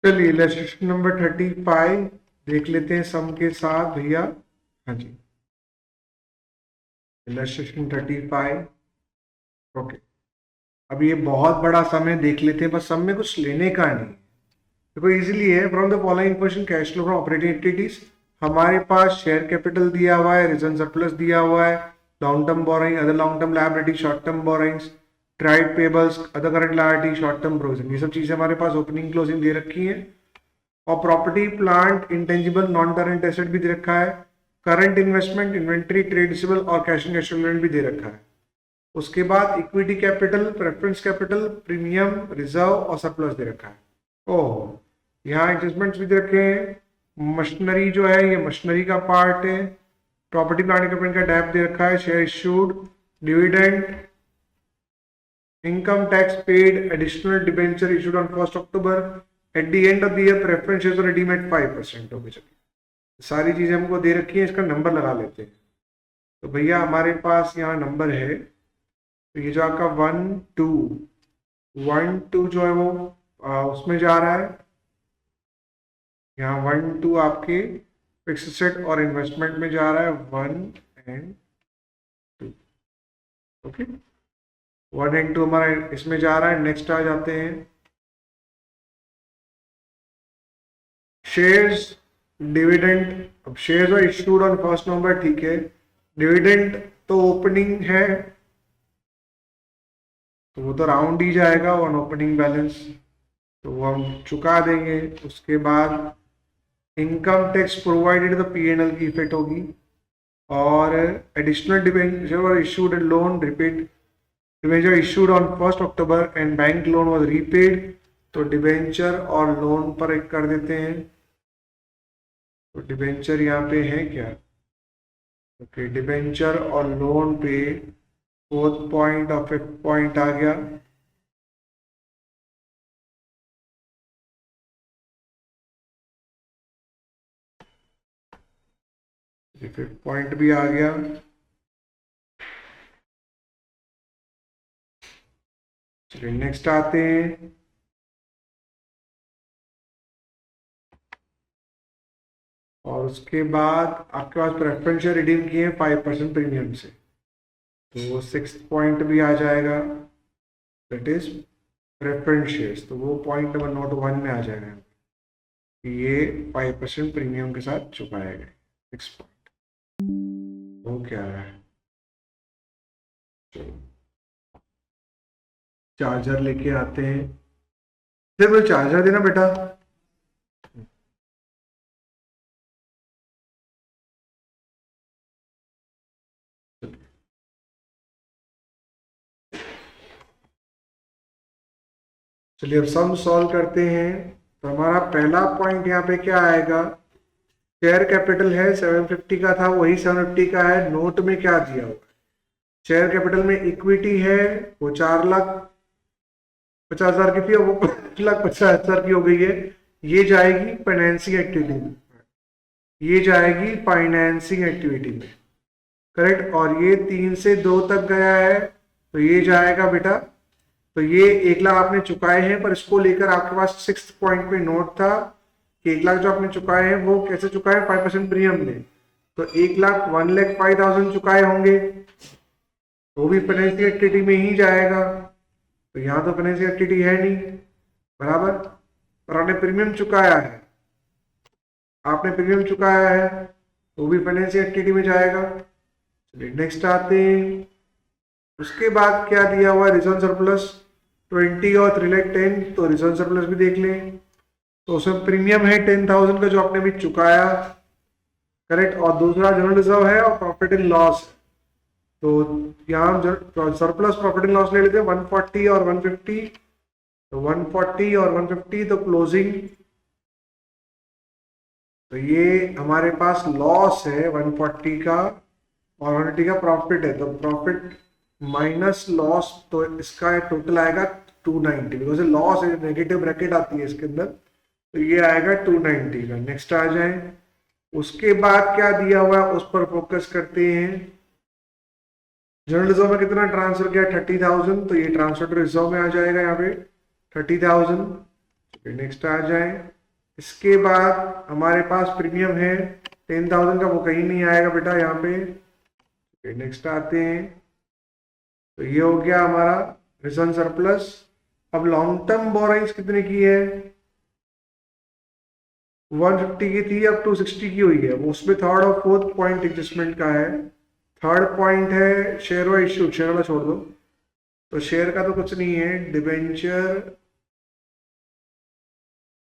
चलिए illustration number 35 देख लेते हैं सम के साथ भैया। हाँ जी, इलस्ट्रेशन 35। ओके, अब ये बहुत बड़ा सम है, देख लेते हैं, बस सम में कुछ लेने का नहीं। देखो इजीली है। From the following information cash flow from operating activities, हमारे पास शेयर कैपिटल दिया हुआ है, रिजर्व सरप्लस दिया हुआ है, long term borrowing, other long term liability, short term borrowings, trade payables, other current liability, short term provision, ये सब चीजें हमारे पास ओपनिंग क्लोजिंग दे रखी है। और property plant intangible non current asset भी दे रखा है, current investment, inventory, trade receivable और कैश एंड कैश इक्विवेलेंट भी दे रखा है। उसके बाद equity capital, preference capital, premium, reserve और सरप्लस दे रखा है। ओह, यहाँ एडजस्टमेंट्स भी दे रखे हैं। मशीनरी जो है ये मशीनरी का पार्ट है। प्रॉपर्टी प्लांट इक्विपमेंट का डेप्थ दे रखा है, share issued, dividend, income tax paid, additional debenture issued on 1 October, at the end of the year preference shares are redeem at 5%। Okay, चलिए सारी चीजें हमको दे रखी है, इसका नंबर लगा लेते हैं। तो भैया हमारे पास यहाँ नंबर है, तो ये जो आपका 1 2 जो है वो उसमें जा रहा है। यहाँ 1 2 आपके फिक्स एसेट और इन्वेस्टमेंट में जा रहा है, 1 एंड 2। ओके, 1 एंड 2 हमारा इसमें जा रहा है। नेक्स्ट आ जाते हैं शेयर्स, डिविडेंड। अब शेयर्स और इशूड ऑन 1 नवंबर, ठीक है। डिविडेंड तो ओपनिंग है, तो वो तो राउंड ही जाएगा ऑन ओपनिंग बैलेंस, तो वो हम चुका देंगे। उसके बाद income tax provided the PNL की इफेक्ट होगी, और additional debenture issued loan repaid, debenture issued on 1 October and bank loan was repaid, तो डिबेंचर और लोन पर एक कर देते हैं। तो डिबेंचर यहाँ पे है क्या? ओके, डिबेंचर और लोन पे 4th पॉइंट और 5th पॉइंट आ गया। फिफ्थ पॉइंट भी आ गया। चलिए नेक्स्ट आते हैं, और उसके बाद आपके पास प्रेफरेंस शेयर रिडीम किए 5% प्रीमियम से, तो 6th पॉइंट भी आ जाएगा, दैट इज प्रेफरेंस शेयर्स। तो वो पॉइंट नंबर नोट 1 में आ जाएगा कि ये 5% प्रीमियम के साथ चुकाया गया। 6 पॉइंट वो क्या है? चार्जर लेके आते हैं, फिर मुझे चार्जर देना बेटा। चलिए अब सम सॉल्व करते हैं। तो हमारा पहला पॉइंट यहाँ पे क्या आएगा? शेयर कैपिटल है 750 का था, वही 750 का है। नोट में क्या दिया हुआ है? शेयर कैपिटल में इक्विटी है, वो 4,50,000 की थी, और वो 5,50,000 की हो गई है। ये जाएगी फाइनेंसिंग एक्टिविटी में, ये जाएगी फाइनेंसिंग एक्टिविटी में, करेक्ट। और ये 3 से 2 तक गया है, तो ये जाएगा बेटा। तो ये 1,00,000 आपने चुकाए हैं, पर इसको लेकर आपके पास 6th पॉइंट पे नोट था कि 1,00,000 जो आपने चुकाए हैं वो कैसे चुकाए? 5% प्रीमियम में। तो 1,00,000 1,05,000 चुकाए होंगे, वो भी फाइनेंशियल एक्टिविटी में ही जाएगा। तो यहाँ तो फाइनेंशियल एक्टिविटी है नहीं, बराबर। पर आपने प्रीमियम चुकाया है, आपने प्रीमियम चुकाया है, वो भी फाइनेंशियल एक्टिविटी में जाएगा। चलिए नेक्स्ट आते हैं। उसके बाद क्या दिया हुआ है? रिजर्व सरप्लस 20 और 3,10,000, तो रिजर्व सरप्लस भी देख लें। तो उसमें प्रीमियम है 10,000 का जो आपने भी चुकाया, करेक्ट। और दूसरा जनरल रिजर्व है और प्रॉफिट एंड लॉस। तो यहाँ सरप्लस प्रॉफिट एंड लॉस ले लेते हैं 140 और 150। तो 140 और 150, तो क्लोजिंग, तो ये हमारे पास लॉस है 140 का, और 150 का प्रॉफिट है। तो प्रॉफिट माइनस लॉस, तो इसका टोटल आएगा 290, बिकॉज लॉस है, नेगेटिव ब्रैकेट आती है इसके अंदर, तो ये आएगा 290 का। नेक्स्ट आ जाए। उसके बाद क्या दिया हुआ है उस पर फोकस करते हैं। जनरल रिजर्व में कितना ट्रांसफर किया? 30,000, तो ये ट्रांसफर टू रिजर्व में आ जाएगा यहाँ पे 30,000। नेक्स्ट आ जाए। इसके बाद हमारे पास प्रीमियम है 10,000 का, वो कहीं नहीं आएगा बेटा यहाँ पे। नेक्स्ट आते हैं, तो ये हो गया हमारा रिजर्व सरप्लस। अब लॉन्ग टर्म बोरोइंग्स कितने की है, 150 की थी, अब 260 की हुई है। वो उसमें थर्ड और फोर्थ पॉइंट एडजस्टमेंट का है। थर्ड पॉइंट है शेयर व इश्यू, शेयर वाला छोड़ दो, तो शेयर का तो कुछ नहीं है।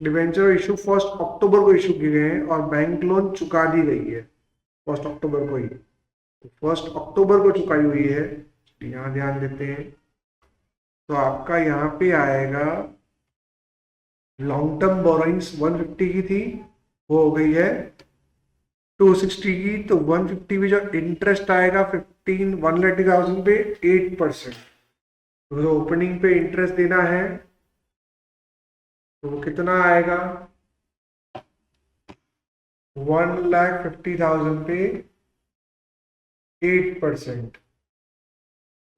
डिबेंचर इशू 1 अक्टूबर को इशू किए गए हैं और बैंक लोन चुका दी गई है 1 अक्टूबर को ही, तो 1 अक्टूबर को चुकाई हुई है। यहाँ ध्यान देते हैं, तो आपका यहाँ पे आएगा लॉन्ग टर्म बोरोइंग्स 150 की थी, वो हो गई है 260 की। तो 150 में जो इंटरेस्ट आएगा 1,80,000 पे 8%, तो ओपनिंग पे इंटरेस्ट देना है, तो वो कितना आएगा 1,50,000 पे 8%,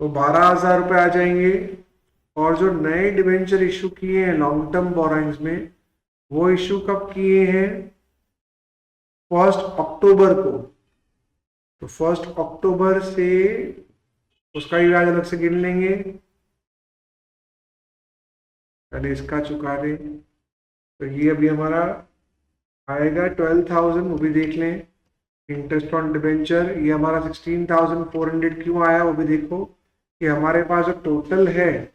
तो 12,000 रुपये आ जाएंगे। और जो नए डिवेंचर इशू किए हैं लॉन्ग टर्म बोरोइंग्स में, वो इशू कब किए हैं 1 अक्टूबर को, तो 1 अक्टूबर से उसका ही ब्याज अलग से गिन लेंगे। पहले इसका चुका दें, तो ये अभी हमारा आएगा 12,000, वो भी देख लें। इंटरेस्ट ऑन डिबेंचर ये हमारा 16,400 क्यों आया वो भी देखो, कि हमारे पास जो टोटल है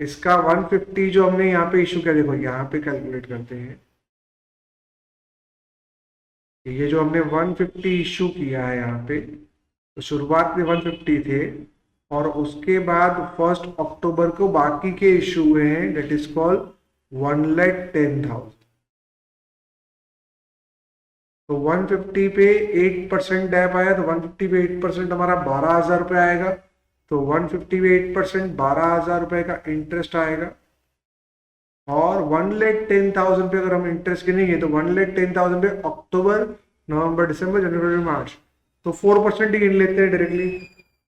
इसका 150 जो हमने यहाँ पे इशू किया, देखो यहाँ पे कैलकुलेट करते हैं, ये जो हमने 150 इशू किया है यहाँ पे, तो शुरुआत में 150 थे और उसके बाद 1 अक्टूबर को बाकी के इशू हुए हैं, डेट इज कॉल्ड 1,10,000। तो 150 पे 8% डैप आया, तो 150 पे 8% हमारा 12,000 रुपये आएगा। तो 150 पे 8% 12,000 रुपये का इंटरेस्ट आएगा। और 1,10,000 पे अगर हम इंटरेस्ट गिनेंगे तो 1,10,000 पे अक्टूबर, नवंबर, दिसंबर, जनवरी, मार्च, तो 4% ही गिन लेते हैं डायरेक्टली,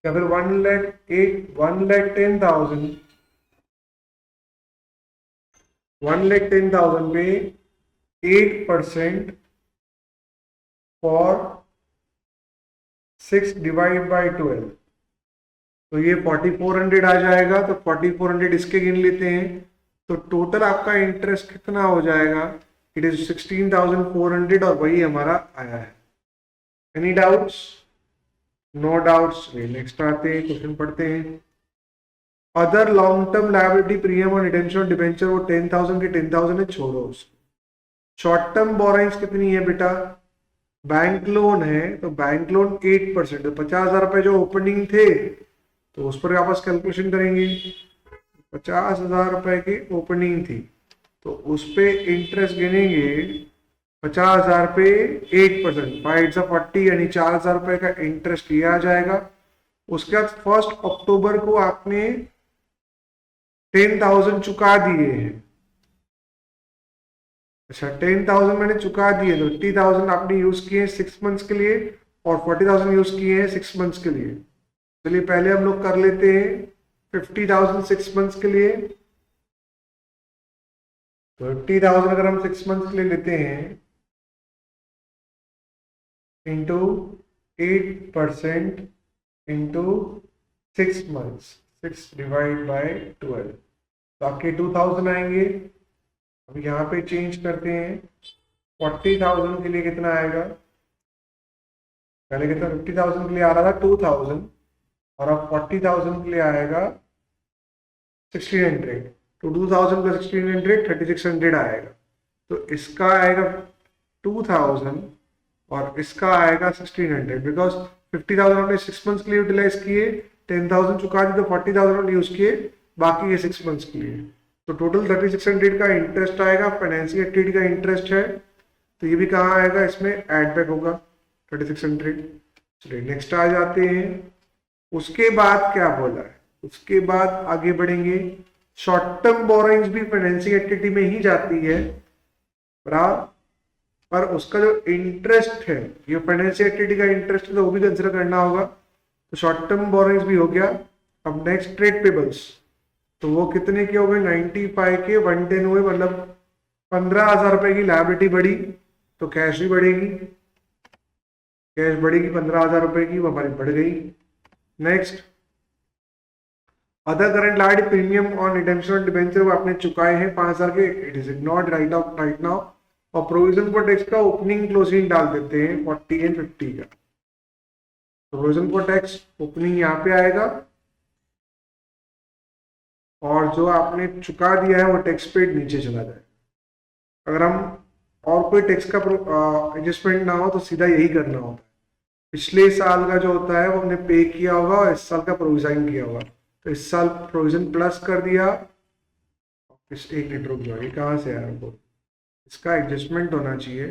या फिर 1,10,000 पे 8% फॉर 6 डिवाइड बाई 12, तो ये 4,400 आ जाएगा। तो 4,400 इसके गिन लेते हैं, तो टोटल आपका इंटरेस्ट कितना हो जाएगा, इट इज 16,400, और वही हमारा आया है। Any doubts? No doubts. Next आते हैं, क्वेश्चन पढ़ते हैं। Other long term liability premium और रिडेम्पशन डिबेंचर, वो 10,000 के 10,000 है, छोड़ो उसको। शॉर्ट टर्म बोरोइंग्स कितनी है बेटा, बैंक लोन है, तो बैंक लोन 8%, तो 50,000 रुपए जो ओपनिंग थे, तो उस पर वापस कैलकुलेशन करेंगे। 50,000 रुपए की ओपनिंग थी, तो उस पे इंटरेस्ट गिनेंगे 50,000 पे 8%, 5/40 यानी 4,000 रुपए का इंटरेस्ट लिया जाएगा। उसके बाद 1 अक्टूबर को आपने 10,000 चुका दिए हैं। अच्छा, 10,000 मैंने चुका दिए, तो 80,000 आपने यूज किए 6 मंथ्स के लिए और 40,000 यूज किए हैं 6 मंथ्स के लिए। चलिए पहले हम लोग कर लेते हैं 50,000 6 मंथ्स के लिए। तो 50,000 अगर हम 6 मंथ्स के लिए लेते हैं into 8% into 6 months, 6 divide by 12, तो आपके 2,000 आएंगे। अब यहाँ पे चेंज करते हैं, 40,000 के लिए कितना आएगा, पहले कितना 50,000 के लिए आ रहा था 2,000, और अब 40,000 के लिए आएगा 1,600, तो 2,000 प्लस 1,600 3,600 आएगा। तो इसका आएगा 2,000 और इसका आएगा 1,600, बिकॉज 50,000 हमने 6 मंथ्स के लिए यूटिलाइज किए, 10,000 चुका दी, तो 40,000 हमने यूज किए बाकी ये 6 मंथ्स के लिए। तो टोटल 3,600 का इंटरेस्ट आएगा, फाइनेंसिंग एक्टिविटी का इंटरेस्ट है, तो ये भी कहाँ आएगा, इसमें एड बैक होगा 3,600। चलिए नेक्स्ट आ जाते हैं। उसके बाद क्या बोला है, उसके बाद आगे बढ़ेंगे। शॉर्ट टर्म बोरोइंग्स भी फाइनेंसिंग एक्टिविटी में ही जाती है, बराबर, पर उसका जो इंटरेस्ट है, ये फाइनेंशियल एक्टिविटी का इंटरेस्ट है, तो वो भी कंसिडर करना होगा। तो शॉर्ट टर्म बोरोइंग्स भी हो गया। अब नेक्स्ट ट्रेड पेबल्स, तो वो कितने के हो गए, 95 के 110 हुए, मतलब 15,000 रुपए की लायबिलिटी बढ़ी तो कैश भी बढ़ेगी, कैश बढ़ेगी 15,000 रुपए की, वो हमारी बढ़ गई। Next, other current liability premium on redemption debenture वो आपने चुकाए हैं 5,000 के, it is not right of right now. और प्रोविजन फॉर टैक्स का ओपनिंग क्लोजिंग डाल देते हैं 40 एंड 50 का। प्रोविजन फॉर टैक्स ओपनिंग यहाँ पे आएगा और जो आपने चुका दिया है वो टैक्स पेड नीचे चला जाए। अगर हम और कोई टैक्स का एडजस्टमेंट ना हो तो सीधा यही करना होता है। पिछले साल का जो होता है वो हमने पे किया होगा और इस साल का प्रोविजन किया होगा, तो इस साल प्रोविजन प्लस कर दिया। इस एक मिनट रुक जाओ, ये कहाँ से आया हमको, इसका एडजस्टमेंट होना चाहिए,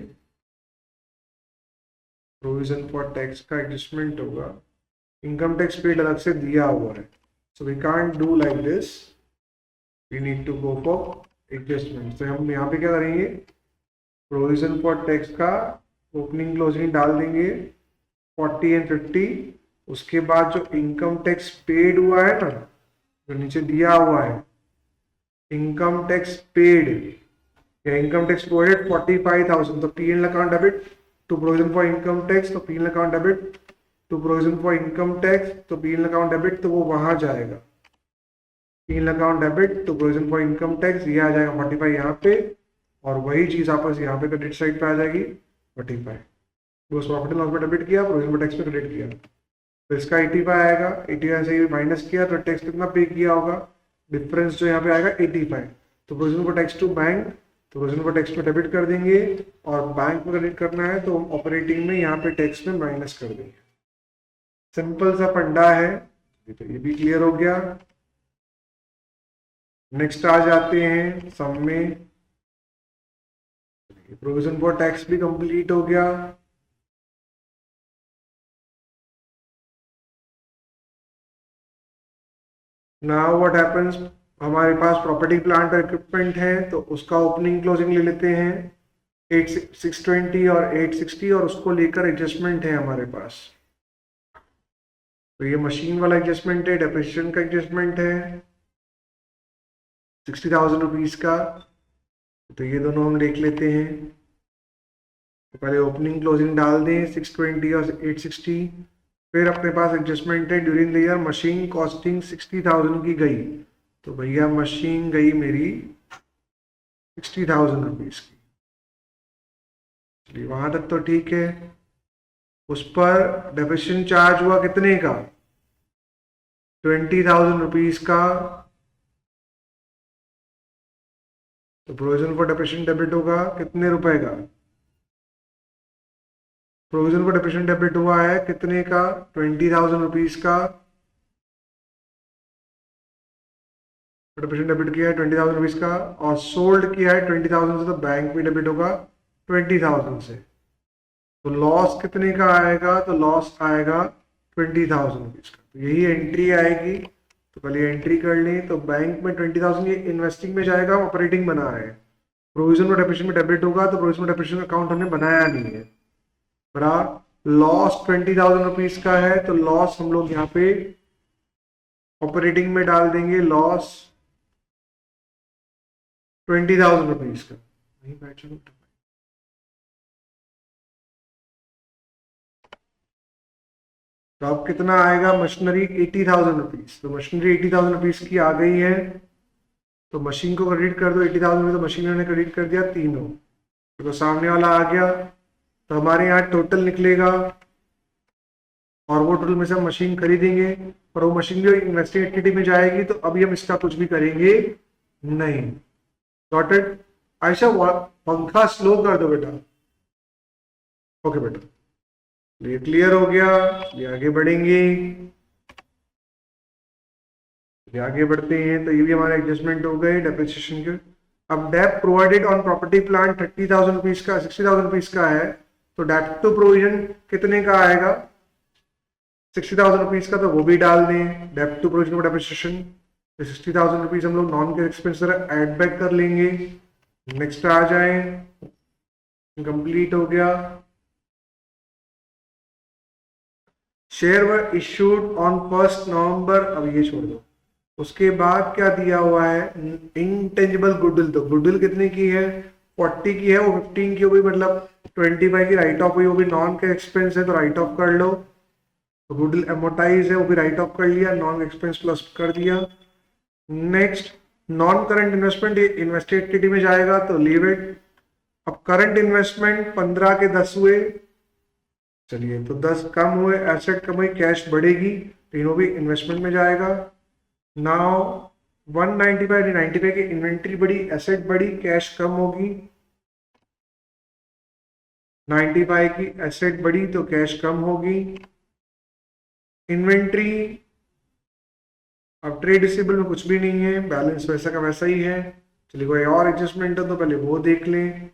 प्रोविजन फॉर टैक्स का एडजस्टमेंट होगा, इनकम टैक्स पेड अलग से दिया हुआ है, so we can't do like this, we need to go for adjustment. तो हम यहाँ पे क्या करेंगे, प्रोविजन फॉर टैक्स का ओपनिंग क्लोजिंग डाल देंगे 40 एंड 50। उसके बाद जो इनकम टैक्स पेड हुआ है ना, जो नीचे दिया हुआ है इनकम टैक्स पेड या इनकम टैक्स प्रोवाइडेड 45,000, तो PNL account debit to provision for income tax, तो PNL account debit to provision for income tax, तो पीएनएल अकाउंट डेबिट तो वो वहां जाएगा, PNL account debit to provision for income tax, ये आ जाएगा 45 यहाँ पे, और वही चीज आपस यहाँ पे क्रेडिट साइड पे आ जाएगी 45। ग्रॉस प्रॉफिट लॉस में डेबिट किया, प्रोविजन फॉर टैक्स पे क्रेडिट किया, तो इसका 85 आएगा, 85 से माइनस किया तो टैक्स कितना पे किया होगा, डिफरेंस जो यहाँ पे आएगा 85। तो provision for tax to bank, तो प्रोविजन फॉर टैक्स पे डेबिट कर देंगे, और बैंक में क्रेडिट करना है तो ऑपरेटिंग में यहाँ पे टैक्स में माइनस कर देंगे। सिंपल सा फंडा है, तो ये भी क्लियर हो गया। नेक्स्ट आ जाते हैं सम में, प्रोविजन फॉर टैक्स भी कंप्लीट हो गया। नाउ व्हाट हैपेंस, हमारे पास प्रॉपर्टी प्लांट और इक्विपमेंट है तो उसका ओपनिंग क्लोजिंग ले लेते हैं 620 और 860, और उसको लेकर एडजस्टमेंट है हमारे पास। तो ये मशीन वाला एडजस्टमेंट है, डेप्रिसिएशन का एडजस्टमेंट है 60,000 रुपीज का, तो ये दोनों हम देख लेते हैं। तो पहले ओपनिंग क्लोजिंग डाल दें 620 और 860, फिर अपने पास एडजस्टमेंट है during the year machine costing 60,000 की गई, तो भैया मशीन गई मेरी 60,000 रुपीज की, चलिए वहां तक तो ठीक है। उस पर डेप्रिसिएशन चार्ज हुआ कितने का, 20,000 रुपीज का, तो प्रोविजन फॉर डेप्रिसिएशन डेबिट होगा कितने रुपए का, प्रोविजन फॉर डेप्रिसिएशन डेबिट हुआ है कितने का, 20,000 रुपीज का, डेप्रिसिएशन डेबिट किया है 20,000 रुपीज का, और सोल्ड किया है 20,000 से, तो बैंक में डेबिट होगा 20,000 से, तो लॉस कितने का आएगा, तो लॉस आएगा 20,000 रुपीज का, तो यही एंट्री आएगी। तो पहले एंट्री कर लें, तो बैंक में 20,000 ये इन्वेस्टिंग में जाएगा, ऑपरेटिंग बना है, प्रोविजन और डेप्रिसिएशन में डेबिट होगा, तो प्रोविजन और डेप्रिसिएशन अकाउंट हमने बनाया नहीं है, बड़ा लॉस 20,000 रुपीज का है, तो लॉस हम लोग यहाँ पे ऑपरेटिंग में डाल देंगे, लॉस 20,000 रुपीज का, वही बैठ जाओ। तो अब कितना आएगा, मशीनरी 80,000 रुपीज, तो मशीनरी 80,000 रुपीज की आ गई है, तो मशीन को क्रेडिट कर दो 80,000 में, तो मशीन ने क्रेडिट कर दिया तीनों, तो सामने वाला आ गया, तो हमारे यहाँ टोटल निकलेगा, और वो टोटल में से हम मशीन खरीदेंगे, और वो मशीन जो इन्वेस्टिंग एक्टिविटी में जाएगी, तो अभी हम इसका कुछ भी करेंगे नहीं। डॉटेड, आयशा पंखा स्लो कर दो बेटा, ओके बेटा, ये क्लियर हो गया, ये आगे बढ़ेंगे, ये आगे बढ़ते हैं, तो ये भी हमारे एडजस्टमेंट हो गए डेप्रिसिएशन के। अब dep provided on property plant 30,000 rupees का 60,000 रुपीज का है, तो डेप्ट टू प्रोविजन कितने का आएगा, 60,000 रुपीज का, तो वो भी डाल दें, डेप्ट टू प्रोविजन ऑफ डेप्रिसिएशन, तो 60,000 रुपीज हम लोग non cash expense add back कर लेंगे। नेक्स्ट आ जाए, कंप्लीट हो गया। शेयर वर इश्यूड ऑन 1 नवंबर, अब ये छोड़ दो। उसके बाद क्या दिया हुआ है, इंटेंजिबल गुडविल, तो गुडविल कितने की है 40 की है वो 15 की हो गई, मतलब 25 की राइट ऑफ हुई, वो भी नॉन कैश एक्सपेंस है तो राइट ऑफ कर लो। गुडविल एमोटाइज है वो भी राइट ऑफ कर लिया, नॉन एक्सपेंस प्लस कर दिया। Next non current investment, invested activity में जाएगा तो लीव इट। अब करंट इन्वेस्टमेंट 15 के 10 हुए, चलिए तो 10 कम हुए, एसेट कम हुई, कैश बढ़ेगी, तीनों भी इन्वेस्टमेंट में जाएगा। नाउ 195 95 की इन्वेंट्री बढ़ी, एसेट बढ़ी, कैश कम होगी। 95 की एसेट बढ़ी तो कैश कम होगी। इन्वेंट्री, अब ट्रेड रिसीवेबल में कुछ भी नहीं है, बैलेंस वैसा का वैसा ही है। चलिए कोई और एडजस्टमेंट है तो पहले वो देख लें।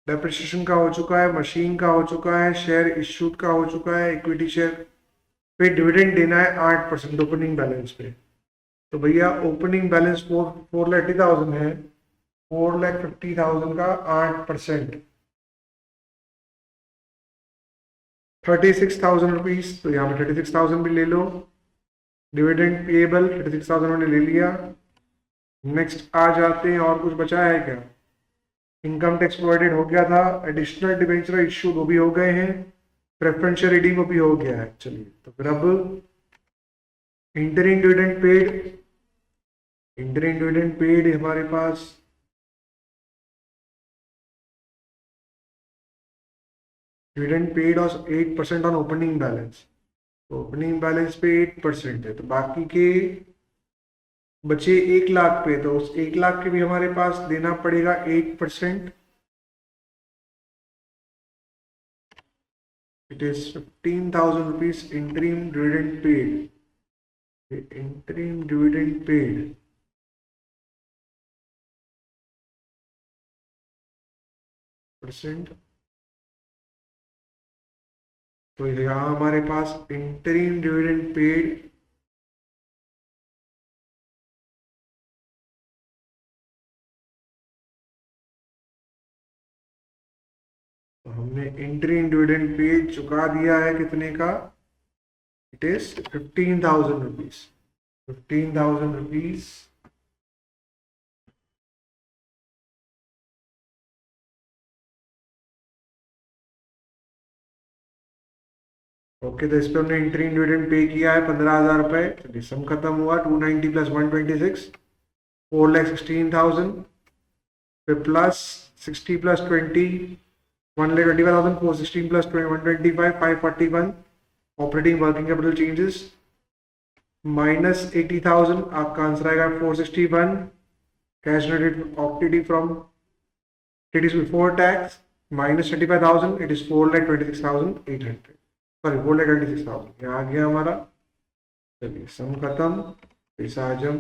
डेप्रिसिएशन का हो चुका है, मशीन का हो चुका है, शेयर इश्यूड का हो चुका है, इक्विटी शेयर पे डिविडेंड देना है 8% ओपनिंग बैलेंस पे। तो भैया ओपनिंग बैलेंस 4,80,000 है, 4,50,000 का 8% 36,000 रुपीज, तो यहाँ पे 36,000 भी ले लो। डिविडेंड पेएबल 36,000 मैंने ले लिया। नेक्स्ट आ जाते हैं, और कुछ बचा है क्या? इनकम टैक्स प्रोवाइडेड हो गया था, एडिशनल डिबेंचर इश्यू वो भी हो गए हैं, प्रेफरेंशियल रिडीम वो भी हो गया है। चलिए तो फिर अब interim dividend paid, interim dividend paid हमारे पास डिविडेंड पेड और 8% on opening balance, opening balance पे 8% है, तो बाकी के बचे 1 लाख पे, तो उस 1 लाख के भी हमारे पास देना पड़ेगा 8%। It is 15,000 rupees interim dividend paid, interim dividend paid percent. तो यहाँ हमारे पास इंटरिम डिविडेंड पेड तो हमने इंटरिम डिविडेंड पेड चुका दिया है कितने का? It is 15,000 rupees, 15,000 rupees. Okay, तो इस पे हमने इंटरिम डिविडेंड पे किया है 15,000 रुपए। चलिए सम खत्म हुआ, 290 प्लस 126, 4,16,000 पे plus 60 plus 20, 1,25,000, 416 plus 125, 541। Operating working capital changes minus 80,000, आपका आंसर आएगा 461। Cash generated activity from it is before tax minus 35,000, it is 4,26,800, sorry 4,26,000, ये आ गया हमारा। चलिए सम खत्म, पैसा आजम